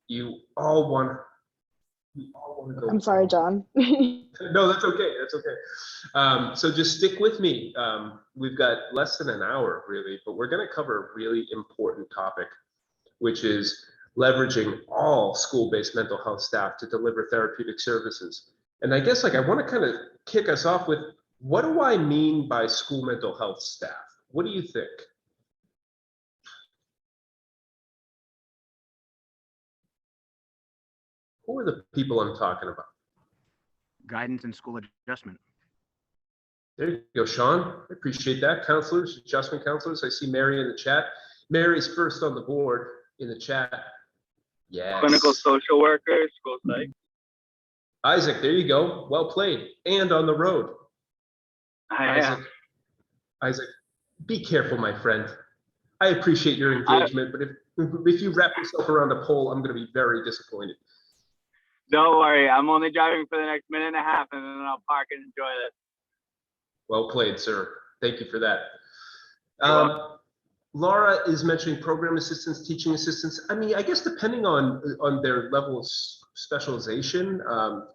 you all want to go. I'm sorry, John. No, that's okay. That's okay. So just stick with me. We've got less than an hour, really, but we're going to cover a really important topic, which is leveraging all school-based mental health staff to deliver therapeutic services. And I guess I want to kind of kick us off with, what do I mean by school mental health staff? What do you think? Who are the people I'm talking about? Guidance and school adjustment. There you go, Sean. I appreciate that. Counselors, adjustment counselors. I see Mary in the chat. Mary's first on the board in the chat. Yes. Clinical social workers, school psych. Isaac, there you go. Well played. And on the road. Isaac, be careful, my friend. I appreciate your engagement, but if you wrap yourself around a pole, I'm going to be very disappointed. Don't worry, I'm only driving for the next minute and a half, and then I'll park and enjoy it. Well played, sir. Thank you for that. Laura is mentioning program assistants, teaching assistants. I mean, I guess depending on their level of specialization,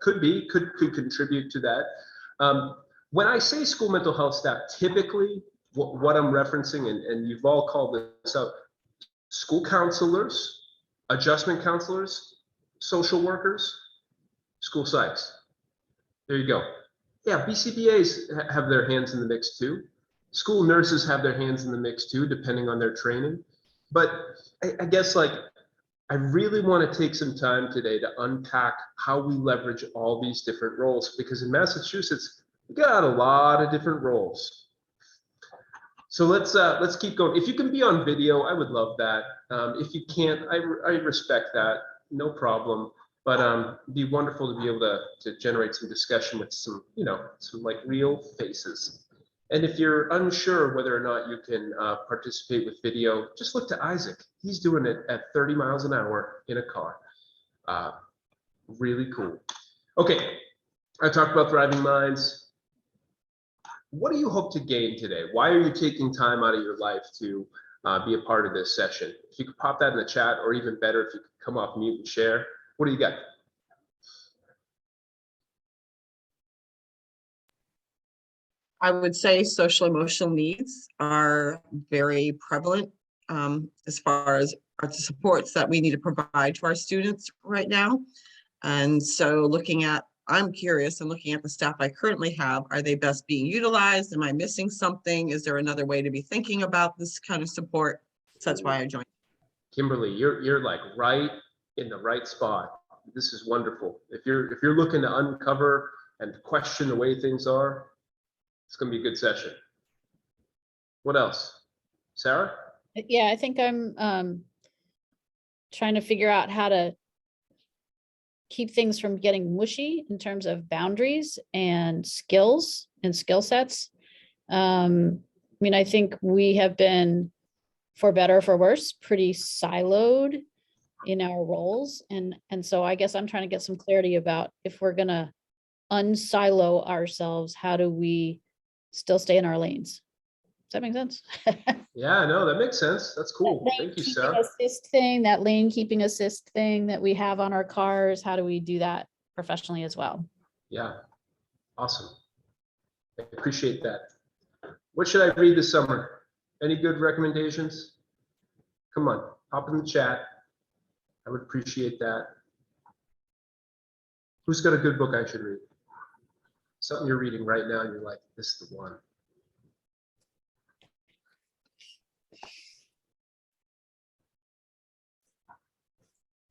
could contribute to that. When I say school mental health staff, typically what I'm referencing, and you've all called this out, school counselors, adjustment counselors, social workers, school psychs. There you go. Yeah, BCBAs have their hands in the mix too. School nurses have their hands in the mix too, depending on their training. But I guess I really want to take some time today to unpack how we leverage all these different roles, because in Massachusetts, we got a lot of different roles. So let's keep going. If you can be on video, I would love that. If you can't, I respect that, no problem. But it'd be wonderful to be able to generate some discussion with some real faces. And if you're unsure whether or not you can participate with video, just look to Isaac. He's doing it at 30 miles an hour in a car. Really cool. Okay, I talked about Thriving Minds. What do you hope to gain today? Why are you taking time out of your life to be a part of this session? If you could pop that in the chat, or even better, if you could come off mute and share. What do you got? I would say social emotional needs are very prevalent as far as the supports that we need to provide to our students right now. And so I'm curious and looking at the staff I currently have, are they best being utilized? Am I missing something? Is there another way to be thinking about this kind of support? So that's why I joined. Kimberly, you're like right in the right spot. This is wonderful. If you're looking to uncover and question the way things are, it's going to be a good session. What else? Sarah? Yeah, I think I'm trying to figure out how to keep things from getting mushy in terms of boundaries and skills and skill sets. I mean, I think we have been, for better or for worse, pretty siloed in our roles. And so I guess I'm trying to get some clarity about, if we're going to unsilo ourselves, how do we still stay in our lanes? Does that make sense? Yeah, no, that makes sense. That's cool. Thank you, Sarah. Assist thing, that lane keeping assist thing that we have on our cars, how do we do that professionally as well? Yeah, awesome. I appreciate that. What should I read this summer? Any good recommendations? Come on, hop in the chat. I would appreciate that. Who's got a good book I should read? Something you're reading right now and you're like, this is the one.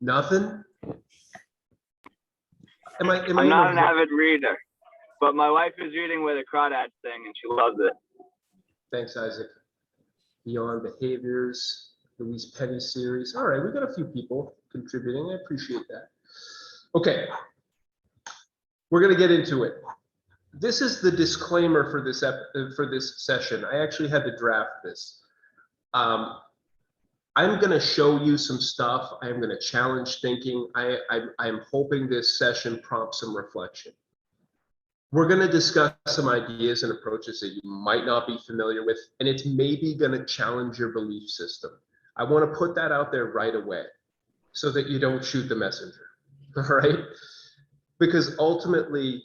Nothing? I'm not an avid reader, but my wife is reading Where the Crawdads Sing and she loves it. Thanks, Isaac. Beyond Behaviors, Louise Penny series. All right, we got a few people contributing. I appreciate that. Okay, we're gonna get into it. This is the disclaimer for this session. I actually had to draft this. I'm going to show you some stuff. I'm going to challenge thinking. I'm hoping this session prompts some reflection. We're going to discuss some ideas and approaches that you might not be familiar with, and it's maybe going to challenge your belief system. I want to put that out there right away. so that you don't shoot the messenger, all right? Because ultimately,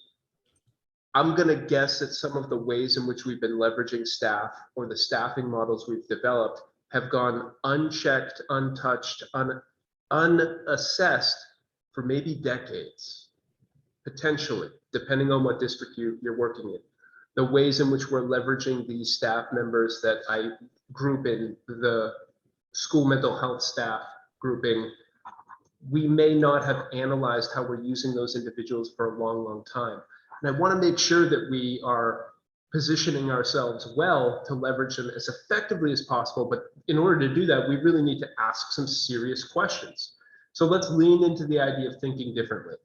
I'm going to guess that some of the ways in which we've been leveraging staff or the staffing models we've developed have gone unchecked, untouched, unassessed for maybe decades, potentially, depending on what district you're working in. The ways in which we're leveraging these staff members that I group in the school mental health staff grouping, we may not have analyzed how we're using those individuals for a long, long time. And I want to make sure that we are positioning ourselves well to leverage them as effectively as possible. But in order to do that, we really need to ask some serious questions. So let's lean into the idea of thinking differently.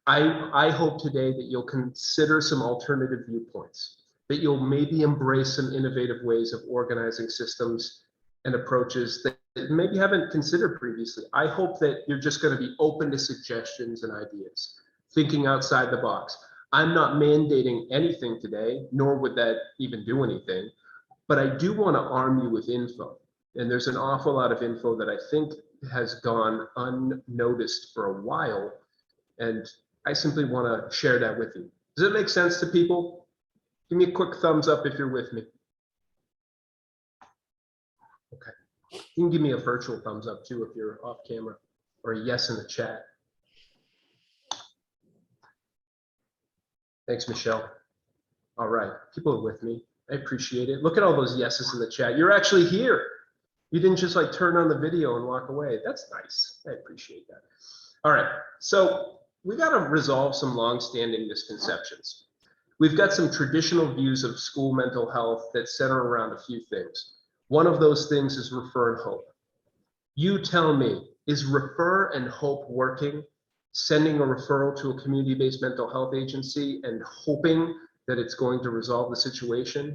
I hope today that you'll consider some alternative viewpoints, that you'll maybe embrace some innovative ways of organizing systems and approaches that maybe haven't considered previously. I hope that you're just going to be open to suggestions and ideas, thinking outside the box. I'm not mandating anything today, nor would that even do anything, but I do want to arm you with info. And there's an awful lot of info that I think has gone unnoticed for a while. And I simply want to share that with you. Does it make sense to people? Give me a quick thumbs up if you're with me. Okay. You can give me a virtual thumbs up too if you're off camera, or a yes in the chat. Thanks, Michelle. All right, people are with me. I appreciate it. Look at all those yeses in the chat. You're actually here. You didn't just like turn on the video and walk away. That's nice. I appreciate that. All right, so we got to resolve some long-standing misconceptions. We've got some traditional views of school mental health that center around a few things. One of those things is refer and hope. You tell me, is refer and hope working? Sending a referral to a community-based mental health agency and hoping that it's going to resolve the situation?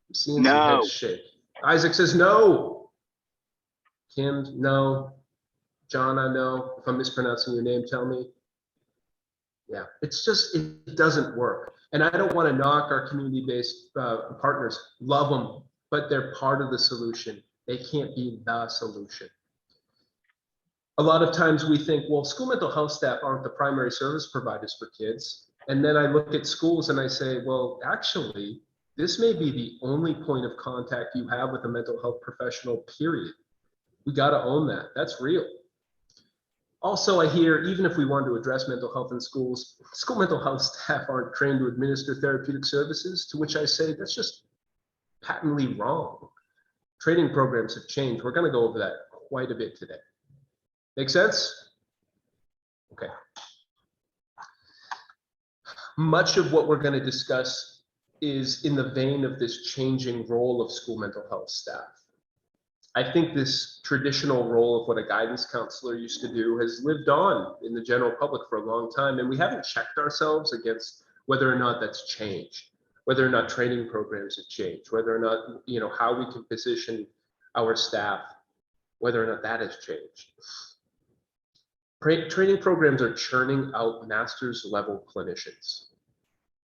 I'm seeing some No. heads shake. Isaac says no. Kim, no. John, I know. If I'm mispronouncing your name, tell me. Yeah, it's just, it doesn't work. And I don't want to knock our community-based partners. Love them, but they're part of the solution. They can't be the solution. A lot of times we think, well, school mental health staff aren't the primary service providers for kids. And then I look at schools and I say, well, actually, this may be the only point of contact you have with a mental health professional, period. We got to own that. That's real. Also, I hear, even if we want to address mental health in schools, school mental health staff aren't trained to administer therapeutic services, to which I say that's just patently wrong. Training programs have changed. We're going to go over that quite a bit today. Make sense? Okay. Much of what we're going to discuss is in the vein of this changing role of school mental health staff. I think this traditional role of what a guidance counselor used to do has lived on in the general public for a long time, and we haven't checked ourselves against whether or not that's changed, whether or not training programs have changed, whether or not, you know, how we can position our staff, whether or not that has changed. Training programs are churning out master's level clinicians.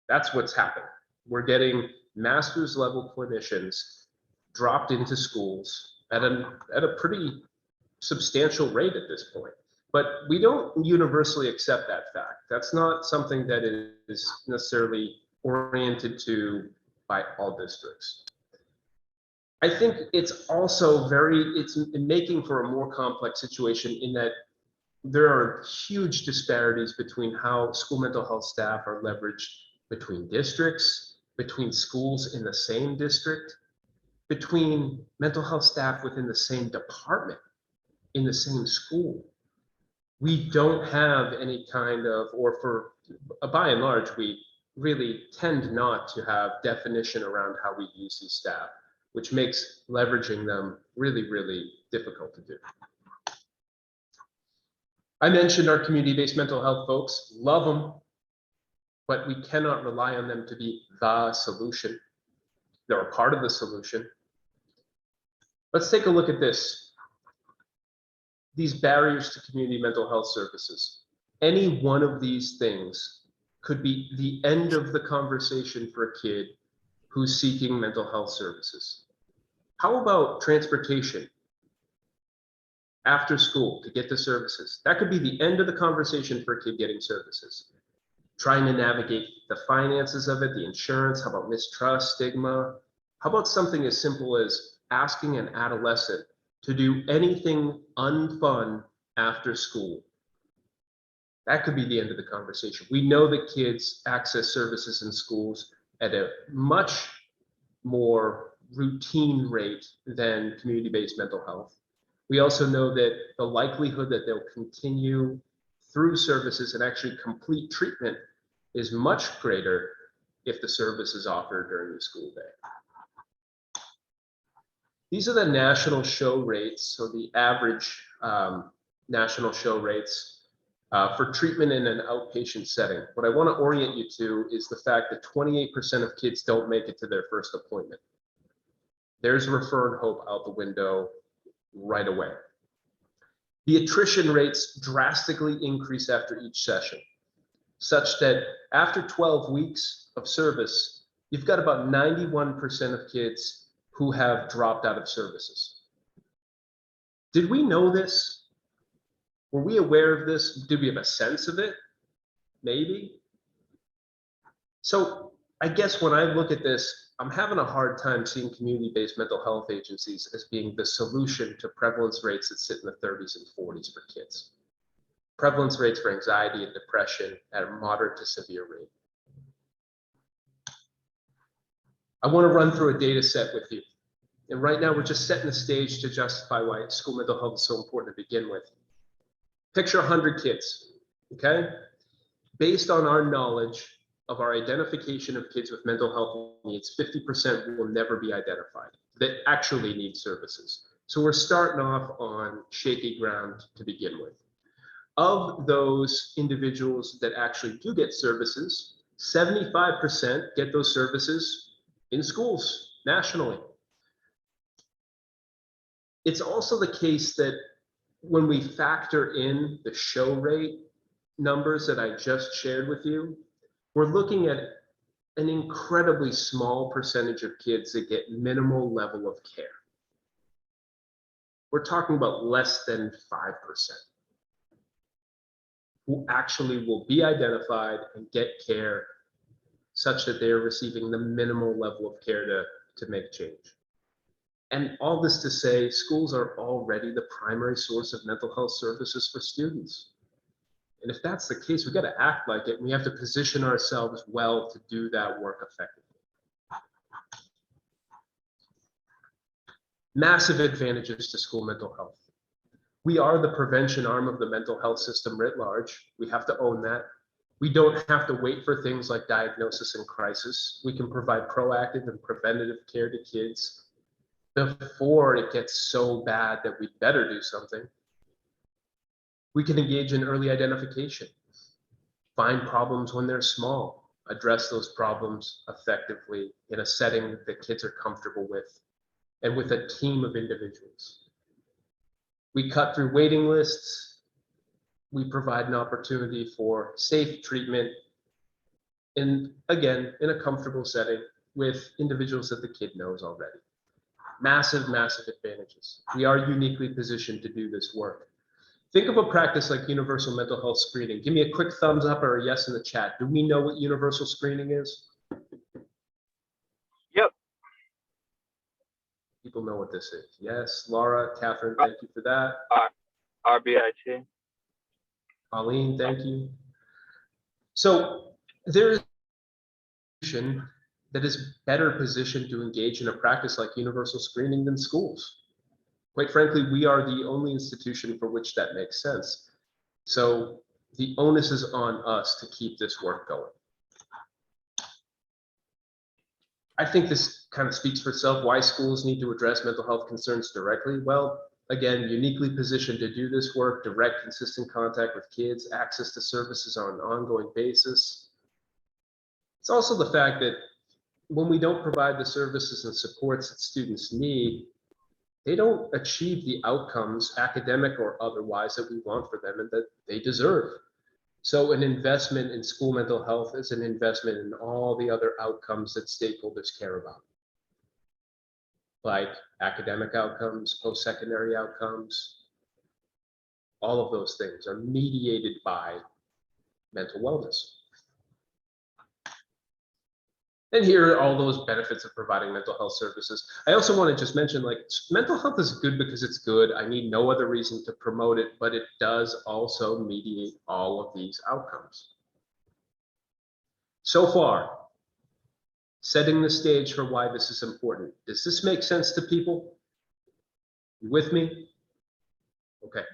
That's what's happening. We're getting master's level clinicians dropped into schools at a pretty substantial rate at this point. But we don't universally accept that fact. That's not something that is necessarily oriented to by all districts. I think it's also it's making for a more complex situation in that there are huge disparities between how school mental health staff are leveraged between districts, between schools in the same district, between mental health staff within the same department, in the same school. We don't have any kind of, or for by and large, we really tend not to have definition around how we use these staff, which makes leveraging them really, really difficult to do. I mentioned our community-based mental health folks, love them, but we cannot rely on them to be the solution. They're a part of the solution. Let's take a look at this. These barriers to community mental health services. Any one of these things could be the end of the conversation for a kid who's seeking mental health services. How about transportation? after school to get the services. That could be the end of the conversation for a kid getting services. Trying to navigate the finances of it, the insurance, how about mistrust, stigma? How about something as simple as asking an adolescent to do anything unfun after school? That could be the end of the conversation. We know that kids access services in schools at a much more routine rate than community-based mental health. We also know that the likelihood that they'll continue through services and actually complete treatment is much greater if the service is offered during the school day. These are the national show rates, so the average national show rates for treatment in an outpatient setting. What I want to orient you to is the fact that 28% of kids don't make it to their first appointment. There's refer and hope out the window right away. The attrition rates drastically increase after each session, such that after 12 weeks of service, you've got about 91% of kids who have dropped out of services. Did we know this? Were we aware of this? Did we have a sense of it? Maybe. So I guess when I look at this, I'm having a hard time seeing community-based mental health agencies as being the solution to prevalence rates that sit in the 30s and 40s for kids. Prevalence rates for anxiety and depression at a moderate to severe rate. I want to run through a data set with you. And right now we're just setting the stage to justify why school mental health is so important to begin with. Picture 100 kids, okay? Based on our knowledge of our identification of kids with mental health needs, 50% will never be identified that actually need services. So we're starting off on shaky ground to begin with. Of those individuals that actually do get services, 75% get those services in schools nationally. It's also the case that when we factor in the show rate numbers that I just shared with you, we're looking at an incredibly small percentage of kids that get minimal level of care. We're talking about less than 5% who actually will be identified and get care such that they're receiving the minimal level of care to make change. And all this to say, schools are already the primary source of mental health services for students. And if that's the case, we've got to act like it. And we have to position ourselves well to do that work effectively. Massive advantages to school mental health. We are the prevention arm of the mental health system writ large. We have to own that. We don't have to wait for things like diagnosis and crisis. We can provide proactive and preventative care to kids before it gets so bad that we better do something. We can engage in early identification, find problems when they're small, address those problems effectively in a setting that kids are comfortable with, and with a team of individuals. We cut through waiting lists. We provide an opportunity for safe treatment, and again, in a comfortable setting with individuals that the kid knows already. Massive, massive advantages. We are uniquely positioned to do this work. Think of a practice like universal mental health screening. Give me a quick thumbs up or a yes in the chat. Do we know what universal screening is? Yep. People know what this is. Yes, Laura, Catherine, thank you for that. RBIT. Colleen, thank you. So there is a institution that is better positioned to engage in a practice like universal screening than schools. Quite frankly, we are the only institution for which that makes sense. So the onus is on us to keep this work going. I think this kind of speaks for itself, why schools need to address mental health concerns directly. Well, again, uniquely positioned to do this work, direct, consistent contact with kids, access to services on an ongoing basis. It's also the fact that when we don't provide the services and supports that students need, they don't achieve the outcomes, academic or otherwise, that we want for them and that they deserve. So an investment in school mental health is an investment in all the other outcomes that stakeholders care about, like academic outcomes, post-secondary outcomes, all of those things are mediated by mental wellness. And here are all those benefits of providing mental health services. I also want to just mention, like, mental health is good because it's good. I need no other reason to promote it, but it does also mediate all of these outcomes. So far, setting the stage for why this is important. Does this make sense to people? You with me? Okay.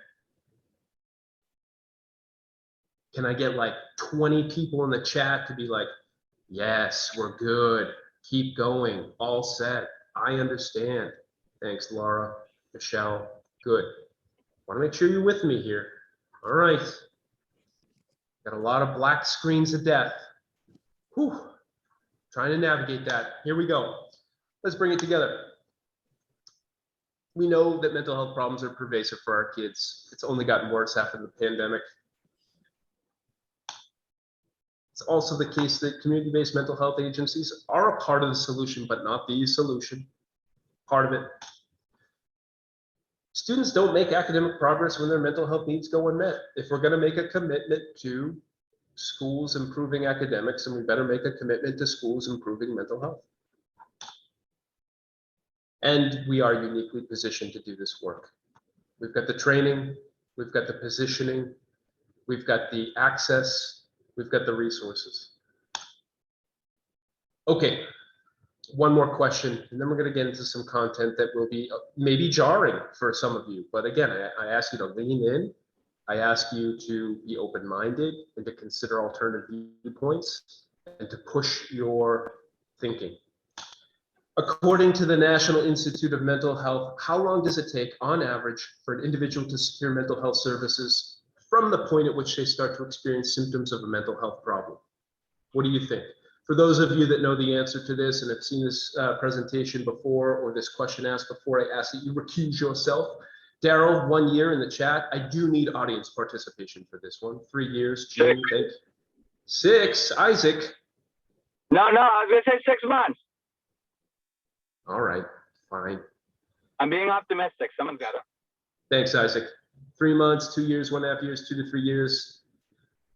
Can I get like 20 people in the chat to be like, yes, we're good. Keep going. All set. I understand. Thanks, Laura, Michelle. Good. Want to make sure you're with me here. All right. Got a lot of black screens of death. Whew. Trying to navigate that. Here we go. Let's bring it together. We know that mental health problems are pervasive for our kids. It's only gotten worse after the pandemic. It's also the case that community-based mental health agencies are a part of the solution, but not the solution. Part of it. Students don't make academic progress when their mental health needs go unmet. If we're going to make a commitment to schools improving academics, then we better make a commitment to schools improving mental health. And we are uniquely positioned to do this work. We've got the training, we've got the positioning, we've got the access, we've got the resources. Okay, one more question, and then we're going to get into some content that will be maybe jarring for some of you. But again, I ask you to lean in. I ask you to be open-minded and to consider alternative viewpoints and to push your thinking. According to the National Institute of Mental Health, how long does it take on average for an individual to secure mental health services from the point at which they start to experience symptoms of a mental health problem? What do you think? For those of you that know the answer to this and have seen this presentation before or this question asked before, I ask that you recuse yourself. Daryl, 1 year in the chat. I do need audience participation for this one. 3 years. Gene, thank you. 6. Isaac. No, I was gonna say 6 months. All right, fine. I'm being optimistic. Someone's got to. Thanks, Isaac. 3 months, 2 years, 1.5 years, 2 to 3 years.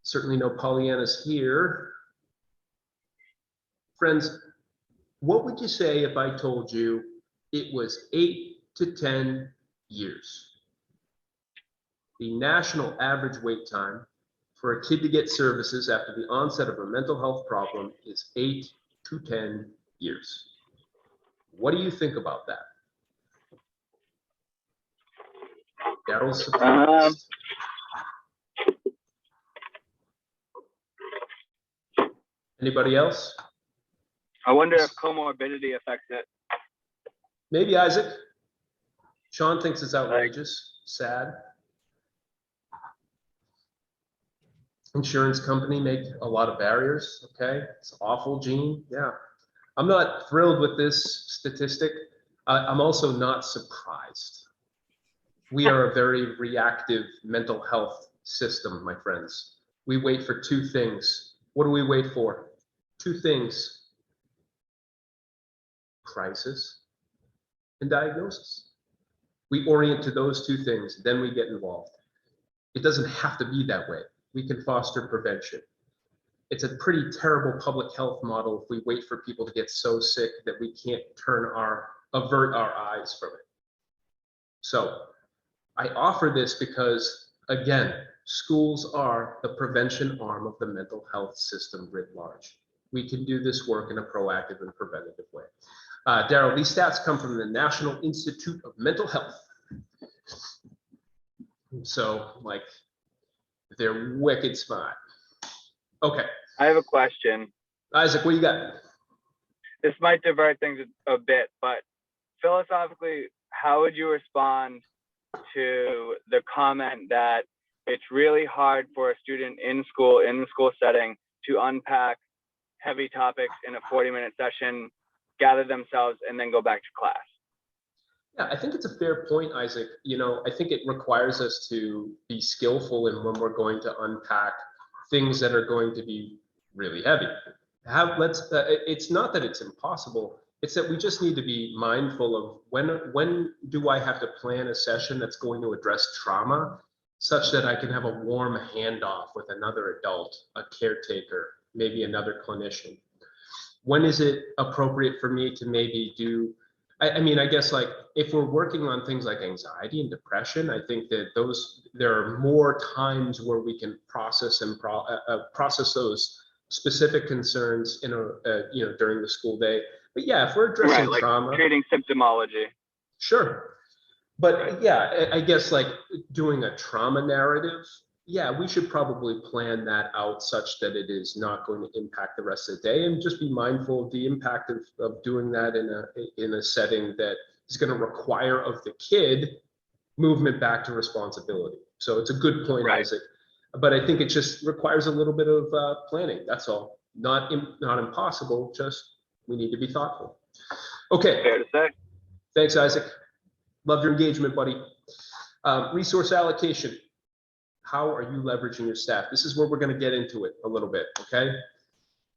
Certainly no Pollyannas here. Friends, what would you say if I told you it was 8 to 10 years? The national average wait time for a kid to get services after the onset of a mental health problem is 8 to 10 years. What do you think about that? Daryl's surprised. Anybody else? I wonder if comorbidity affects it. Maybe Isaac. Sean thinks it's outrageous, sad. Insurance company make a lot of barriers, okay? It's awful, Gene, yeah. I'm not thrilled with this statistic. I'm also not surprised. We are a very reactive mental health system, my friends. We wait for 2 things. What do we wait for? 2 things. Crisis and diagnosis. We orient to those 2 things, then we get involved. It doesn't have to be that way. We can foster prevention. It's a pretty terrible public health model if we wait for people to get so sick that we can't avert our eyes from it. So I offer this because, again, schools are the prevention arm of the mental health system writ large. We can do this work in a proactive and preventative way. Daryl, these stats come from the National Institute of Mental Health. So, like, they're wicked smart. Okay. I have a question. Isaac, what you got? This might divert things a bit, but philosophically, how would you respond to the comment that it's really hard for a student in the school setting, to unpack heavy topics in a 40-minute session, gather themselves, and then go back to class? Yeah, I think it's a fair point, Isaac. You know, I think it requires us to be skillful in when we're going to unpack things that are going to be really heavy. It's not that it's impossible. It's that we just need to be mindful of when do I have to plan a session that's going to address trauma, such that I can have a warm handoff with another adult, a caretaker, maybe another clinician? When is it appropriate for me to maybe do, I mean, I guess like if we're working on things like anxiety and depression, I think that there are more times where we can process and process those specific concerns in during the school day. But yeah, if we're addressing Right, like trauma, treating symptomology. sure. But yeah, I guess like doing a trauma narrative, yeah, we should probably plan that out such that it is not going to impact the rest of the day, and just be mindful of the impact of doing that in a setting that is going to require of the kid movement back to responsibility. So it's a good point, Right. Isaac. But I think it just requires a little bit of planning. That's all. Not impossible. Just we need to be thoughtful. Okay. Fair to say. Thanks, Isaac. Love your engagement, buddy. Resource allocation. How are you leveraging your staff? This is where we're going to get into it a little bit, okay?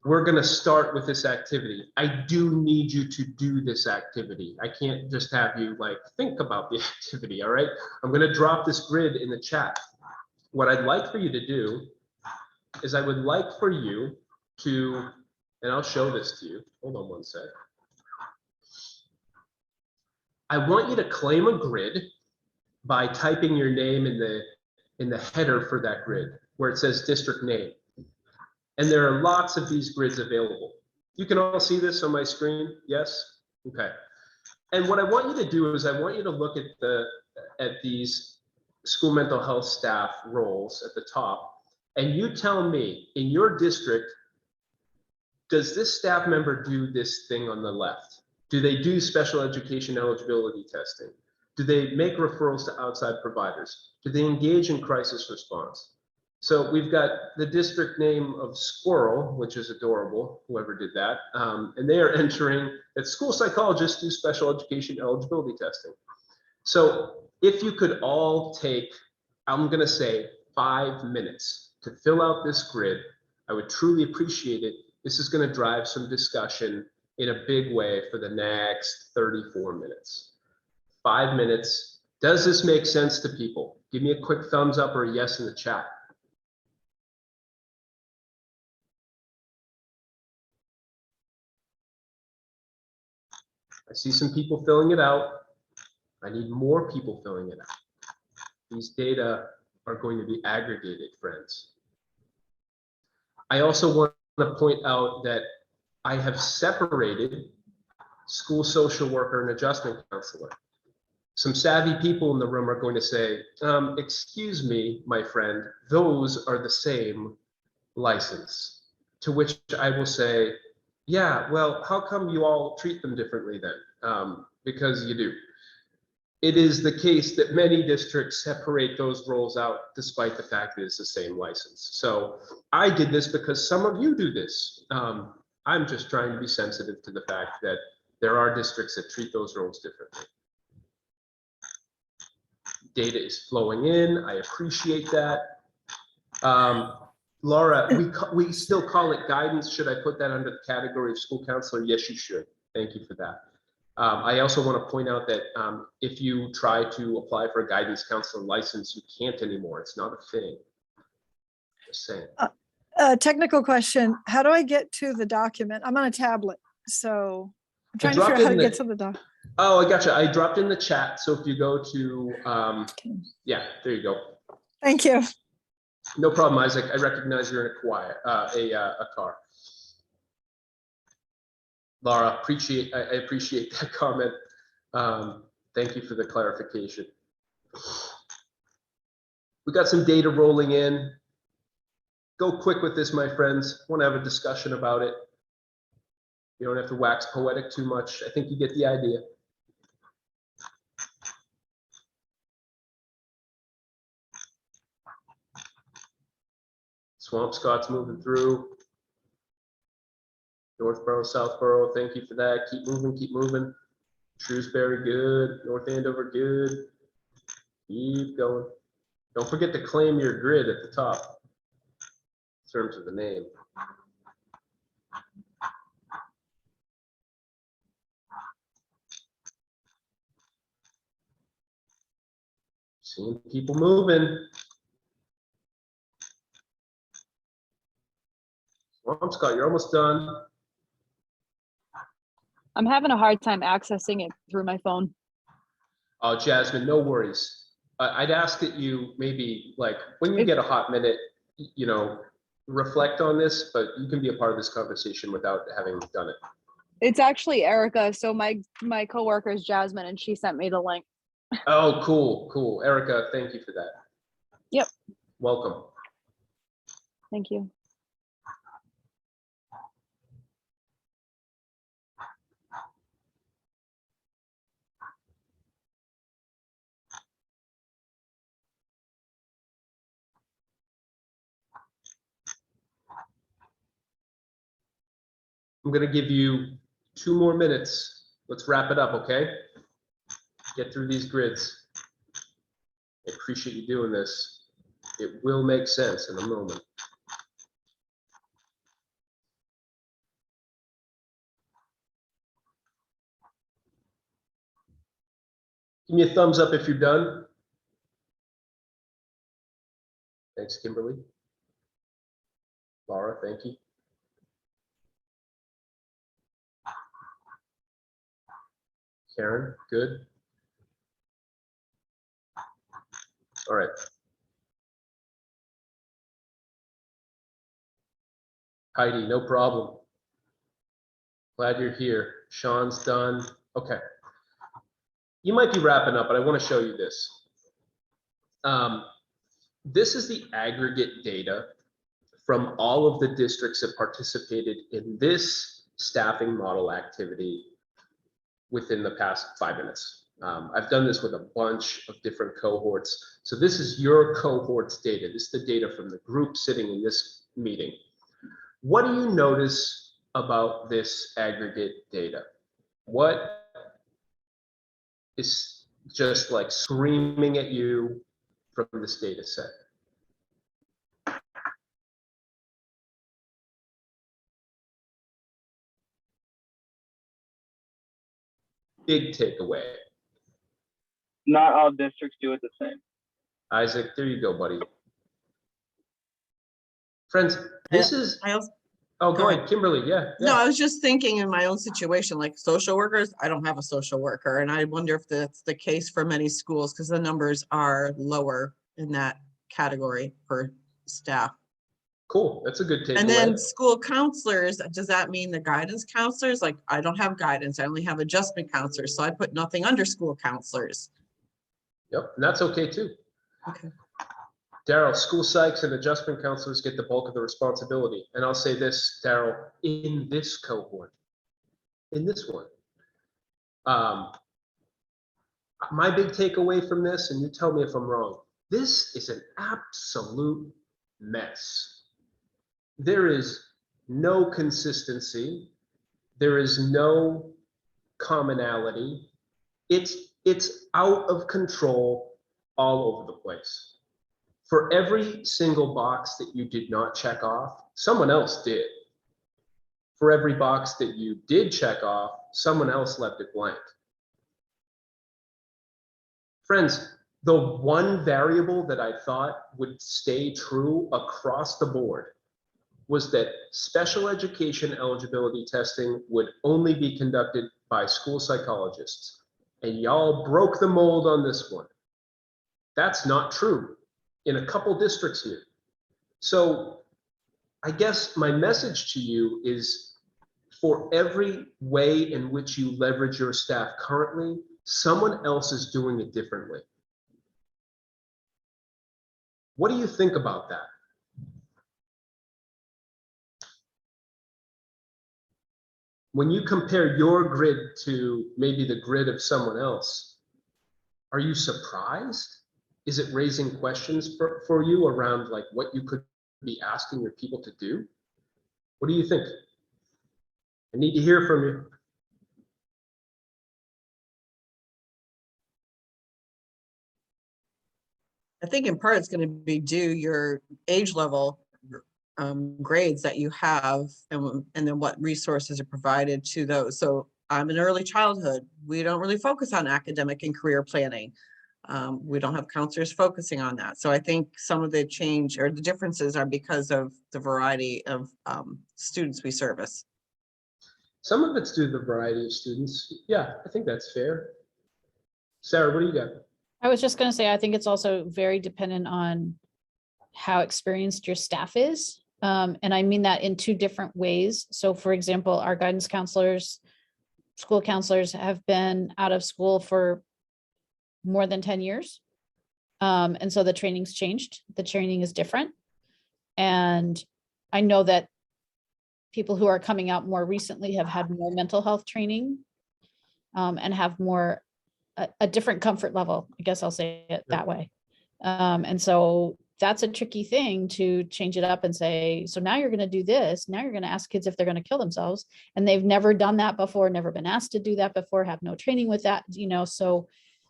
We're going to start with this activity. I do need you to do this activity. I can't just have you like think about the activity, all right? I'm going to drop this grid in the chat. What I'd like for you to do is I would like for you to, and I'll show this to you. Hold on one sec. I want you to claim a grid by typing your name in the header for that grid where it says district name. And there are lots of these grids available. You can all see this on my screen, yes? Okay. And what I want you to do is I want you to look at these school mental health staff roles at the top, and you tell me, in your district, does this staff member do this thing on the left? Do they do special education eligibility testing? Do they make referrals to outside providers? Do they engage in crisis response? So we've got the district name of Squirrel, which is adorable, whoever did that. And they are entering that school psychologists do special education eligibility testing. So if you could all take, I'm gonna say 5 minutes to fill out this grid, I would truly appreciate it. This is gonna drive some discussion in a big way for the next 34 minutes. 5 minutes. Does this make sense to people? Give me a quick thumbs up or a yes in the chat. I see some people filling it out. I need more people filling it out. These data are going to be aggregated, friends. I also want to point out that I have separated school social worker and adjustment counselor. Some savvy people in the room are going to say, excuse me, my friend, those are the same license. To which I will say, yeah, well, how come you all treat them differently then? Because you do. It is the case that many districts separate those roles out despite the fact that it's the same license. So I did this because some of you do this. I'm just trying to be sensitive to the fact that there are districts that treat those roles differently. Data is flowing in. I appreciate that. Laura, we still call it guidance. Should I put that under the category of school counselor? Yes, you should. Thank you for that. I also want to point out that if you try to apply for a guidance counselor license, you can't anymore. It's not a thing. Just saying. Technical question. How do I get to the document? I'm on a tablet, so I'm trying to figure out how to get to the doc. Oh, I gotcha. I dropped in the chat. So if you go to, yeah, there you go. Thank you. No problem, Isaac. I recognize you're in a car. Laura, I appreciate that comment. Thank you for the clarification. We got some data rolling in. Go quick with this, my friends. Want to have a discussion about it. You don't have to wax poetic too much. I think you get the idea. Swampscott's moving through. Northborough, Southborough, thank you for that. Keep moving, keep moving. Shrewsbury, good. North Andover, good. Keep going. Don't forget to claim your grid at the top in terms of the name. Seeing people moving. Scott, you're almost done. I'm having a hard time accessing it through my phone. Oh, Jasmine, no worries. I'd ask that you maybe, like, when you It- get a hot minute, you know, reflect on this, but you can be a part of this conversation without having done it. It's actually Erica. So my coworker is Jasmine, and she sent me the link. Oh, cool. Erica, thank you for that. Yep. Welcome. Thank you. I'm gonna give you 2 more minutes. Let's wrap it up, okay? Get through these grids. I appreciate you doing this. It will make sense in a moment. Give me a thumbs up if you're done. Thanks, Kimberly. Laura, thank you. Karen, good. All right. Heidi, no problem. Glad you're here. Sean's done. Okay. You might be wrapping up, but I want to show you this. This is the aggregate data from all of the districts that participated in this staffing model activity within the past 5 minutes. I've done this with a bunch of different cohorts. So this is your cohort's data. This is the data from the group sitting in this meeting. What do you notice about this aggregate data? What is just like screaming at you from this data set? Big takeaway. Not all districts do it the same. Isaac, there you go, buddy. Friends, this is, I also, oh, go go ahead. ahead, Kimberly, yeah. no, I was just thinking in my own situation, like social workers, I don't have a social worker. And I wonder if that's the case for many schools because the numbers are lower in that category for staff. Cool, that's a good And takeaway. then school counselors, does that mean the guidance counselors? Like, I don't have guidance, I only have adjustment counselors, so I put nothing under school counselors. Yep, and that's okay too. Okay. Daryl, school psychs and adjustment counselors get the bulk of the responsibility. And I'll say this, Daryl, in this cohort, in this one. My big takeaway from this, and you tell me if I'm wrong, this is an absolute mess. There is no consistency. There is no commonality. It's out of control all over the place. For every single box that you did not check off, someone else did. For every box that you did check off, someone else left it blank. Friends, the one variable that I thought would stay true across the board was that special education eligibility testing would only be conducted by school psychologists. And y'all broke the mold on this one. That's not true in a couple districts here. So I guess my message to you is for every way in which you leverage your staff currently, someone else is doing it differently. What do you think about that? When you compare your grid to maybe the grid of someone else, are you surprised? Is it raising questions for you around like what you could be asking your people to do? What do you think? I need to hear from you. I think in part it's going to be due your age level grades that you have and then what resources are provided to those. So I'm in early childhood. We don't really focus on academic and career planning. We don't have counselors focusing on that. So I think some of the change or the differences are because of the variety of students we service. Some of it's due to the variety of students. Yeah, I think that's fair. Sarah, what do you got? I was just gonna say, I think it's also very dependent on how experienced your staff is. And I mean that in two different ways. So for example, our guidance counselors, school counselors have been out of school for more than 10 years. And so the training's changed. The training is different. And I know that people who are coming out more recently have had more mental health training and have more a different comfort level. I guess I'll say it that way. And so that's a tricky thing to change it up and say, so now you're going to do this. Now you're going to ask kids if they're going to kill themselves. And they've never done that before, never been asked to do that before, have no training with that,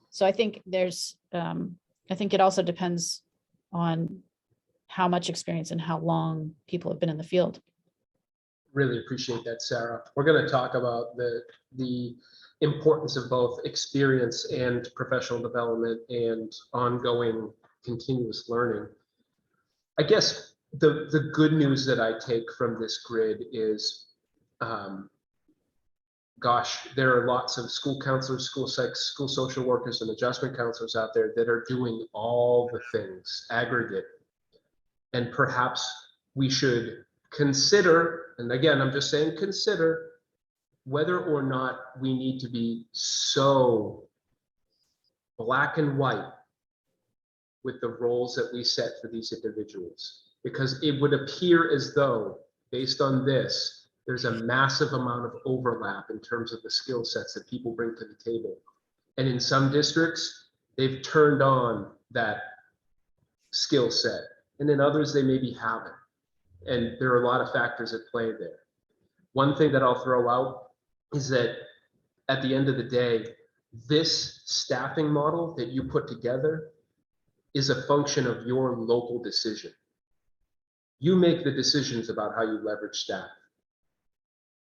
so I think there's, I think it also depends on how much experience and how long people have been in the field. Really appreciate that, Sarah. We're going to talk about the importance of both experience and professional development and ongoing continuous learning. I guess the good news that I take from this grid is, gosh, there are lots of school counselors, school psychs, school social workers, and adjustment counselors out there that are doing all the things aggregate. And perhaps we should consider, and again, I'm just saying consider, whether or not we need to be so black and white with the roles that we set for these individuals. Because it would appear as though, based on this, there's a massive amount of overlap in terms of the skill sets that people bring to the table. And in some districts, they've turned on that skill set. And in others, they maybe haven't. And there are a lot of factors at play there. One thing that I'll throw out is that at the end of the day, this staffing model that you put together is a function of your local decision. You make the decisions about how you leverage staff.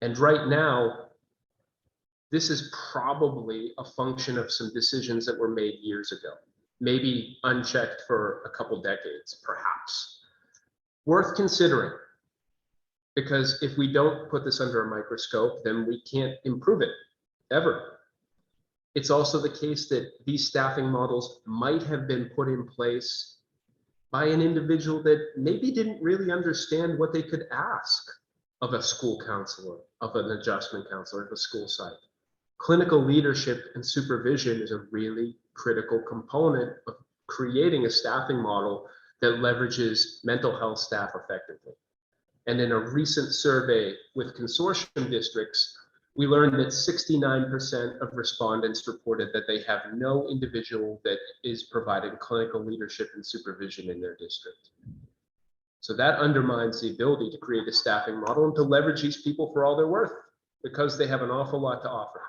And right now, this is probably a function of some decisions that were made years ago, maybe unchecked for a couple decades, perhaps. Worth considering, because if we don't put this under a microscope, then we can't improve it, ever. It's also the case that these staffing models might have been put in place by an individual that maybe didn't really understand what they could ask of a school counselor, of an adjustment counselor, of a school site. Clinical leadership and supervision is a really critical component of creating a staffing model that leverages mental health staff effectively. And in a recent survey with consortium districts, we learned that 69% of respondents reported that they have no individual that is providing clinical leadership and supervision in their district. So that undermines the ability to create a staffing model and to leverage these people for all they're worth, because they have an awful lot to offer.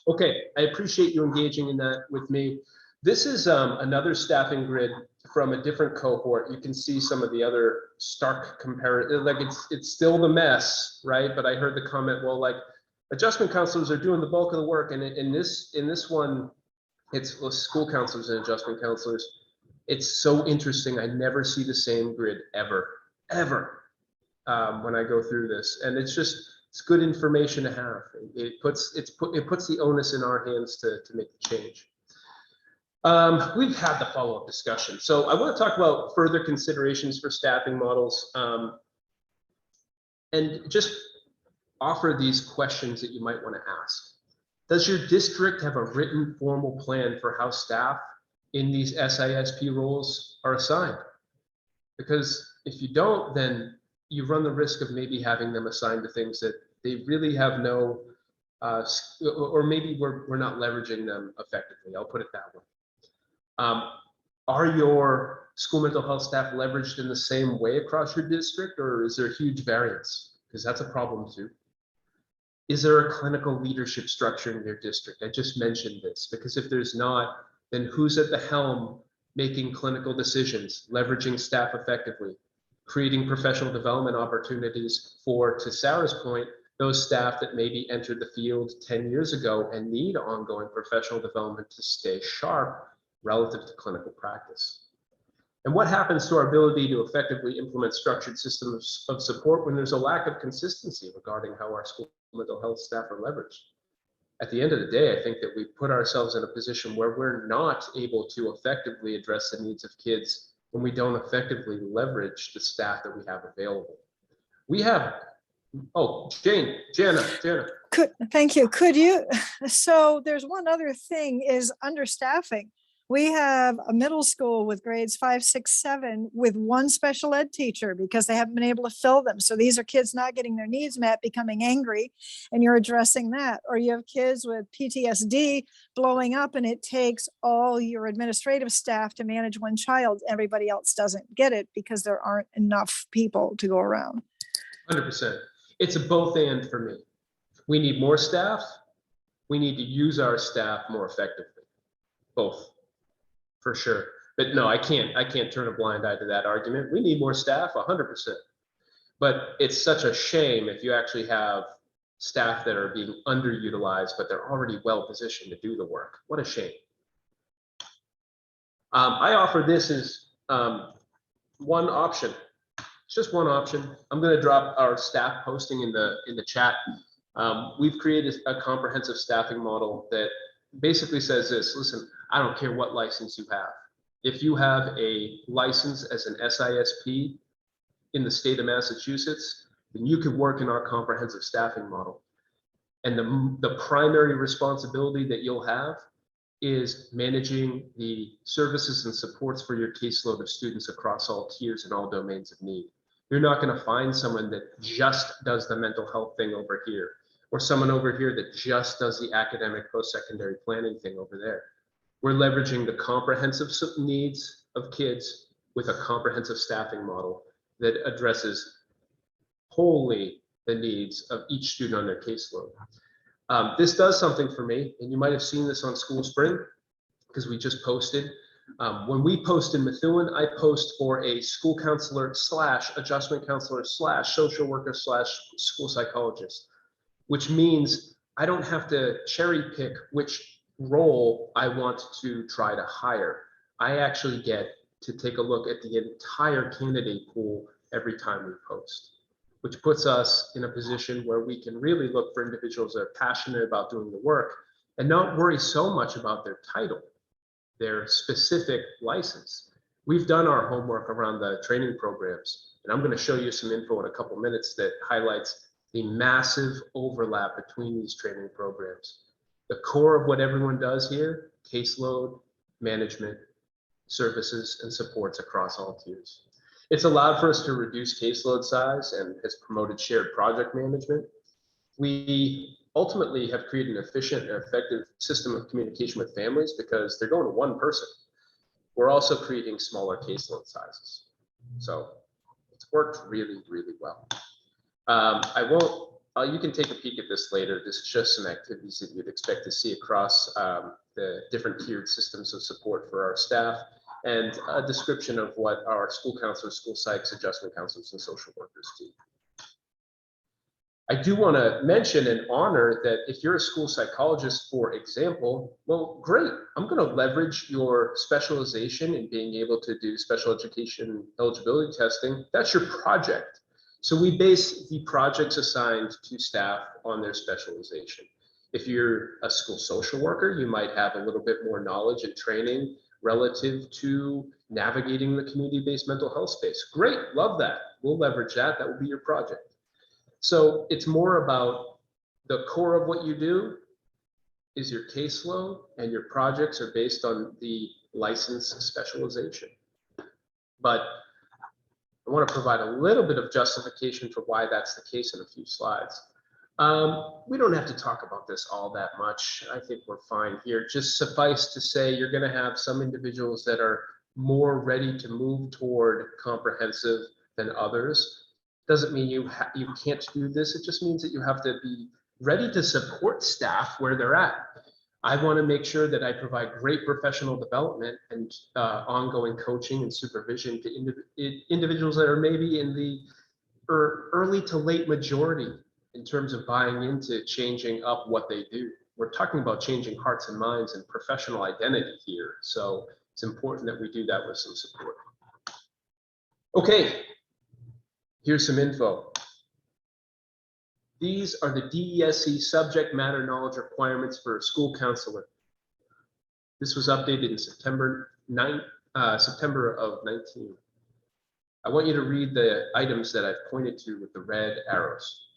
Okay, I appreciate you engaging in that with me. This is another staffing grid from a different cohort. You can see some of the other stark comparison, like it's still the mess, right? But I heard the comment, well, like adjustment counselors are doing the bulk of the work. And in this one, it's school counselors and adjustment counselors. It's so interesting. I never see the same grid ever when I go through this. And it's good information to have. It puts the onus in our hands to make the change. We've had the follow-up discussion. So I want to talk about further considerations for staffing models, and just offer these questions that you might want to ask. Does your district have a written formal plan for how staff in these SISP roles are assigned? Because if you don't, then you run the risk of maybe having them assigned to things that they really have no, or maybe we're not leveraging them effectively. I'll put it that way. Are your school mental health staff leveraged in the same way across your district, or is there huge variance? Because that's a problem too. Is there a clinical leadership structure in your district? I just mentioned this, because if there's not, then who's at the helm making clinical decisions, leveraging staff effectively, creating professional development opportunities for, to Sarah's point, those staff that maybe entered the field 10 years ago and need ongoing professional development to stay sharp relative to clinical practice. And what happens to our ability to effectively implement structured systems of support when there's a lack of consistency regarding how our school mental health staff are leveraged? At the end of the day, I think that we put ourselves in a position where we're not able to effectively address the needs of kids when we don't effectively leverage the staff that we have available. We have, oh, Jana. Thank you. Could you, so there's one other thing is understaffing. We have a middle school with grades 5, 6, 7 with one special ed teacher because they haven't been able to fill them. So these are kids not getting their needs met, becoming angry, and you're addressing that. Or you have kids with PTSD blowing up and it takes all your administrative staff to manage one child. Everybody else doesn't get it because there aren't enough people to go around. 100%. It's a both and for me. We need more staff. We need to use our staff more effectively. Both, for sure. But no, I can't turn a blind eye to that argument. We need more staff, 100%. But it's such a shame if you actually have staff that are being underutilized, but they're already well positioned to do the work. What a shame. I offer this as one option. It's just one option. I'm going to drop our staff posting in the chat. We've created a comprehensive staffing model that basically says this: listen, I don't care what license you have. If you have a license as an SISP in the state of Massachusetts, then you could work in our comprehensive staffing model. And the primary responsibility that you'll have is managing the services and supports for your caseload of students across all tiers and all domains of need. You're not going to find someone that just does the mental health thing over here, or someone over here that just does the academic post-secondary planning thing over there. We're leveraging the comprehensive needs of kids with a comprehensive staffing model that addresses wholly the needs of each student on their caseload. This does something for me, and you might have seen this on School Spring because we just posted. When we post in Methuen, I post for a school counselor / adjustment counselor / social worker / school psychologist, which means I don't have to cherry pick which role I want to try to hire. I actually get to take a look at the entire candidate pool every time we post, which puts us in a position where we can really look for individuals that are passionate about doing the work and not worry so much about their title, their specific license. We've done our homework around the training programs, and I'm going to show you some info in a couple minutes that highlights the massive overlap between these training programs. The core of what everyone does here: caseload management, services, and supports across all tiers. It's allowed for us to reduce caseload size and has promoted shared project management. We ultimately have created an efficient and effective system of communication with families because they're going to one person. We're also creating smaller caseload sizes. So it's worked really, really well. You can take a peek at this later. This is just some activities that you'd expect to see across the different tiered systems of support for our staff, and a description of what our school counselors, school psychs, adjustment counselors, and social workers do. I do want to mention and honor that if you're a school psychologist, for example, well, great. I'm going to leverage your specialization in being able to do special education eligibility testing. That's your project. So we base the projects assigned to staff on their specialization. If you're a school social worker, you might have a little bit more knowledge and training relative to navigating the community-based mental health space. Great, love that. We'll leverage that. That will be your project. So it's more about the core of what you do is your caseload, and your projects are based on the license specialization. But I want to provide a little bit of justification for why that's the case in a few slides. We don't have to talk about this all that much. I think we're fine here. Just suffice to say, you're going to have some individuals that are more ready to move toward comprehensive than others. Doesn't mean you can't do this. It just means that you have to be ready to support staff where they're at. I want to make sure that I provide great professional development and ongoing coaching and supervision to individuals that are maybe in the early to late majority in terms of buying into changing up what they do. we're talking about changing hearts and minds and professional identity here. So it's important that we do that with some support. Okay, here's some info. These are the DESE subject matter knowledge requirements for a school counselor. This was updated in September of 19. I want you to read the items that I've pointed to with the red arrows.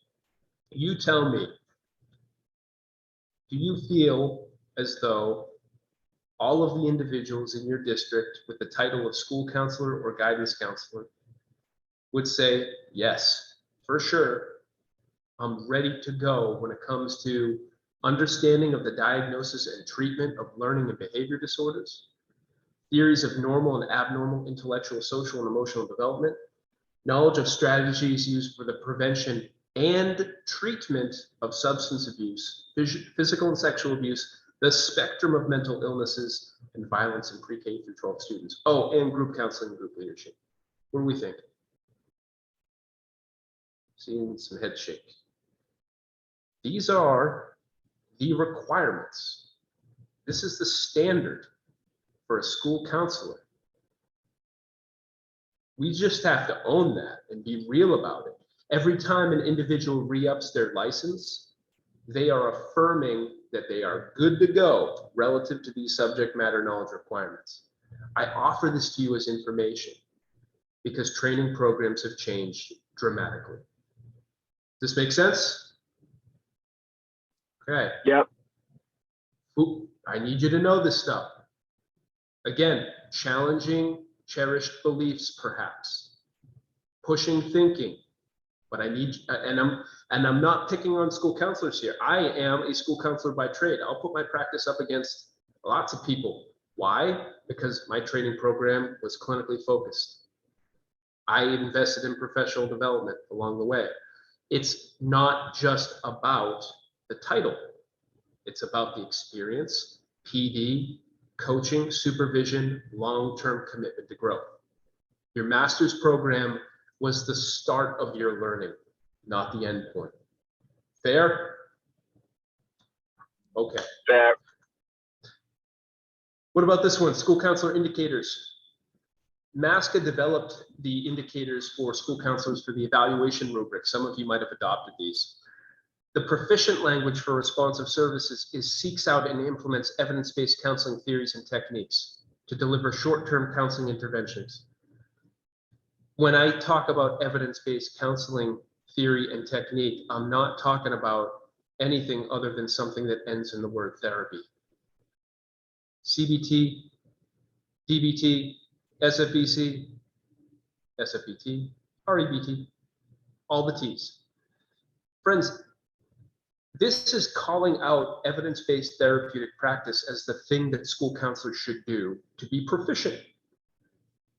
You tell me, do you feel as though all of the individuals in your district with the title of school counselor or guidance counselor would say, yes, for sure, I'm ready to go when it comes to understanding of the diagnosis and treatment of learning and behavior disorders, theories of normal and abnormal intellectual, social, and emotional development, knowledge of strategies used for the prevention and treatment of substance abuse, physical and sexual abuse, the spectrum of mental illnesses, and violence in pre-K through 12 students. Oh, and group counseling, group leadership. What do we think? Seeing some head shake. These are the requirements. This is the standard for a school counselor. We just have to own that and be real about it. Every time an individual re-ups their license, they are affirming that they are good to go relative to these subject matter knowledge requirements. I offer this to you as information because training programs have changed dramatically. Does this make sense? Okay. Yep. Ooh, I need you to know this stuff. Again, challenging cherished beliefs, perhaps. Pushing thinking. But I need, and I'm not picking on school counselors here. I am a school counselor by trade. I'll put my practice up against lots of people. Why? Because my training program was clinically focused. I invested in professional development along the way. It's not just about the title. It's about the experience, PD, coaching, supervision, long-term commitment to growth. Your master's program was the start of your learning, not the end point. Fair? Okay. Fair. What about this one? School counselor indicators. MASCA developed the indicators for school counselors for the evaluation rubric. Some of you might have adopted these. The proficient language for responsive services seeks out and implements evidence-based counseling theories and techniques to deliver short-term counseling interventions. When I talk about evidence-based counseling theory and technique, I'm not talking about anything other than something that ends in the word therapy. CBT, DBT, SFBC, SFBT, REBT, all the T's. Friends, this is calling out evidence-based therapeutic practice as the thing that school counselors should do to be proficient.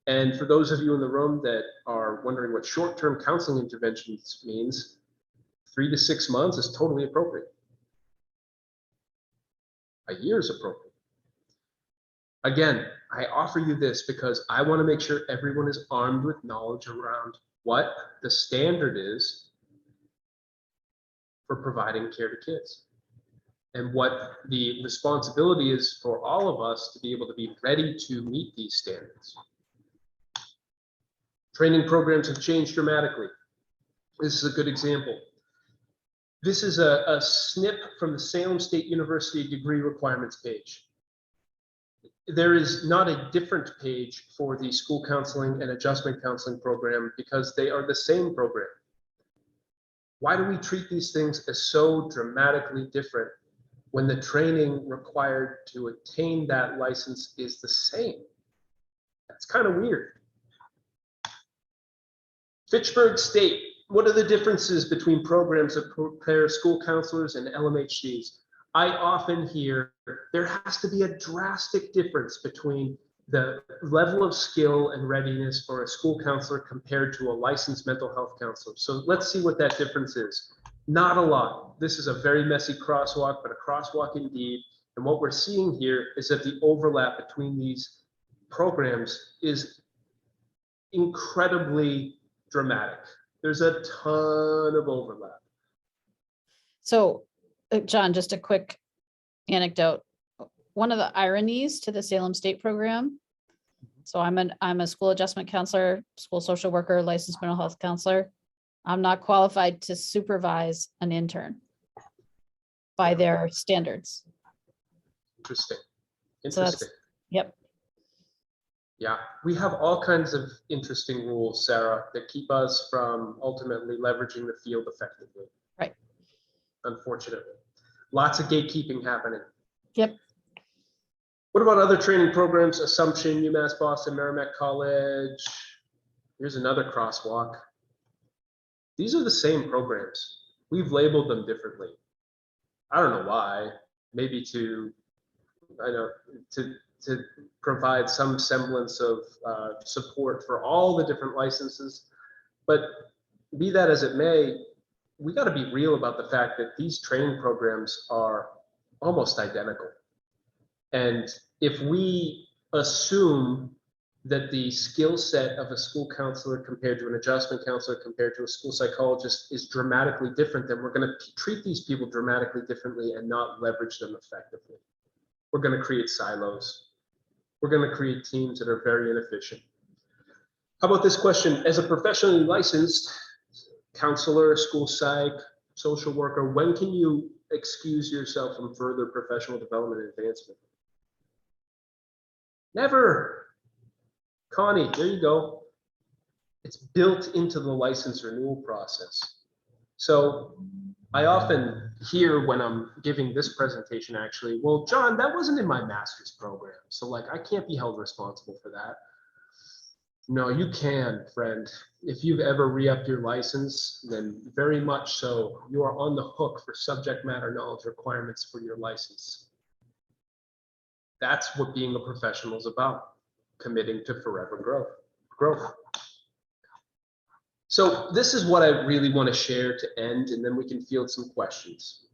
And for those of you in the room that are wondering what short-term counseling interventions means, 3 to 6 months is totally appropriate. A year is appropriate. Again, I offer you this because I want to make sure everyone is armed with knowledge around what the standard is for providing care to kids and what the responsibility is for all of us to be able to be ready to meet these standards. Training programs have changed dramatically. This is a good example. This is a snip from the Salem State University degree requirements page. There is not a different page for the school counseling and adjustment counseling program because they are the same program. Why do we treat these things as so dramatically different when the training required to attain that license is the same? That's kind of weird. Fitchburg State, what are the differences between programs that prepare school counselors and LMHCs? I often hear there has to be a drastic difference between the level of skill and readiness for a school counselor compared to a licensed mental health counselor. So let's see what that difference is. Not a lot. This is a very messy crosswalk, but a crosswalk indeed. And what we're seeing here is that the overlap between these programs is incredibly dramatic. There's a ton of overlap. So, John, just a quick anecdote. One of the ironies to the Salem State program. So I'm a school adjustment counselor, school social worker, licensed mental health counselor. I'm not qualified to supervise an intern by their standards. Interesting. So that's- Interesting. Yep. Yeah, we have all kinds of interesting rules, Sarah, that keep us from ultimately leveraging the field effectively. Right. Unfortunately, lots of gatekeeping happening. Yep. What about other training programs? Assumption, UMass Boston, Merrimack College. Here's another crosswalk. These are the same programs. We've labeled them differently. I don't know why. Maybe to provide some semblance of support for all the different licenses. But be that as it may, we got to be real about the fact that these training programs are almost identical. And if we assume that the skill set of a school counselor compared to an adjustment counselor compared to a school psychologist is dramatically different, then we're going to treat these people dramatically differently and not leverage them effectively. We're going to create silos. We're going to create teams that are very inefficient. How about this question? As a professionally licensed counselor, school psych, social worker, when can you excuse yourself from further professional development and advancement? Never. Connie, there you go. It's built into the license renewal process. So I often hear when I'm giving this presentation, actually, well, John, that wasn't in my master's program. So like, I can't be held responsible for that. No, you can, friend. If you've ever re-upped your license, then very much so. You are on the hook for subject matter knowledge requirements for your license. That's what being a professional is about, committing to forever growth. So this is what I really want to share to end, and then we can field some questions.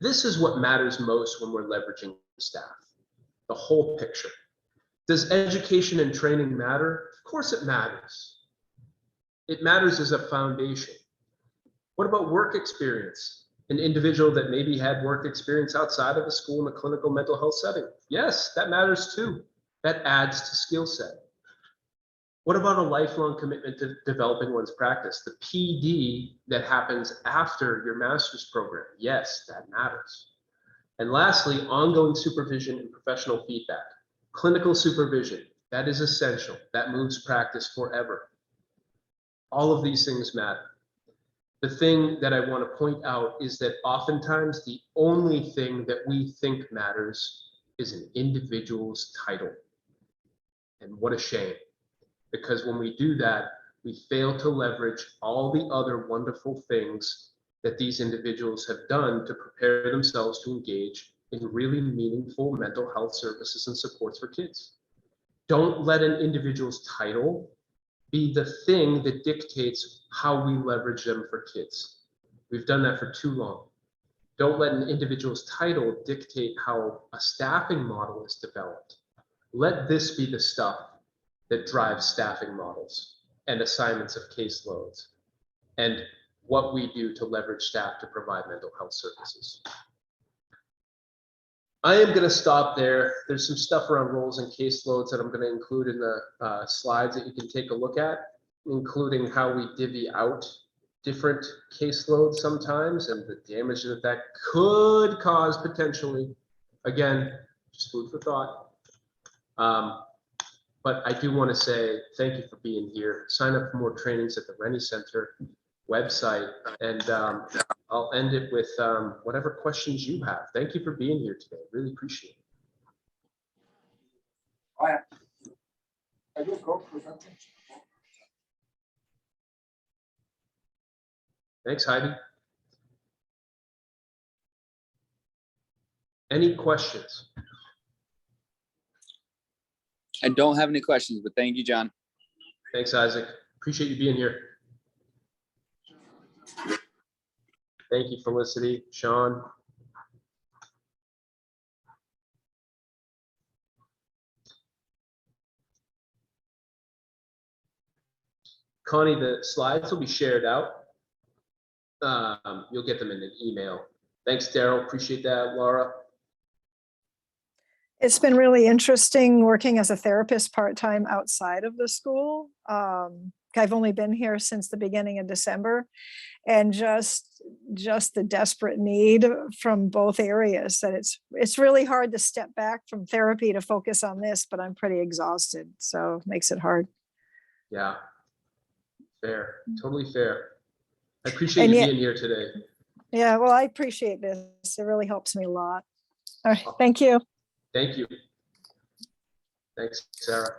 This is what matters most when we're leveraging staff, the whole picture. Does education and training matter? Of course it matters. It matters as a foundation. What about work experience? An individual that maybe had work experience outside of a school in a clinical mental health setting. Yes, that matters too. That adds to skill set. What about a lifelong commitment to developing one's practice? The PD that happens after your master's program. Yes, that matters. And lastly, ongoing supervision and professional feedback. Clinical supervision, that is essential. That moves practice forever. All of these things matter. The thing that I want to point out is that oftentimes the only thing that we think matters is an individual's title. And what a shame, because when we do that, we fail to leverage all the other wonderful things that these individuals have done to prepare themselves to engage in really meaningful mental health services and supports for kids. Don't let an individual's title be the thing that dictates how we leverage them for kids. We've done that for too long. Don't let an individual's title dictate how a staffing model is developed. Let this be the stuff that drives staffing models and assignments of caseloads and what we do to leverage staff to provide mental health services. I am going to stop there. There's some stuff around roles and caseloads that I'm going to include in the slides that you can take a look at, including how we divvy out different caseloads sometimes and the damage that that could cause potentially. Again, just food for thought. But I do want to say thank you for being here. Sign up for more trainings at the Rennie Center website, and I'll end it with whatever questions you have. Thank you for being here today. Really appreciate it. Thanks, Heidi. Any questions? I don't have any questions, but thank you, John. Thanks, Isaac. Appreciate you being here. Thank you, Felicity, Sean. Connie, the slides will be shared out. You'll get them in an email. Thanks, Daryl. Appreciate that, Laura. It's been really interesting working as a therapist part-time outside of the school. I've only been here since the beginning of December, and just the desperate need from both areas, that it's really hard to step back from therapy to focus on this, but I'm pretty exhausted, so it makes it hard. Yeah. Fair, totally fair. I appreciate And you yet- being here today. Yeah, well, I appreciate this. It really helps me a lot. All right, thank you. Thank you. Thanks, Sarah.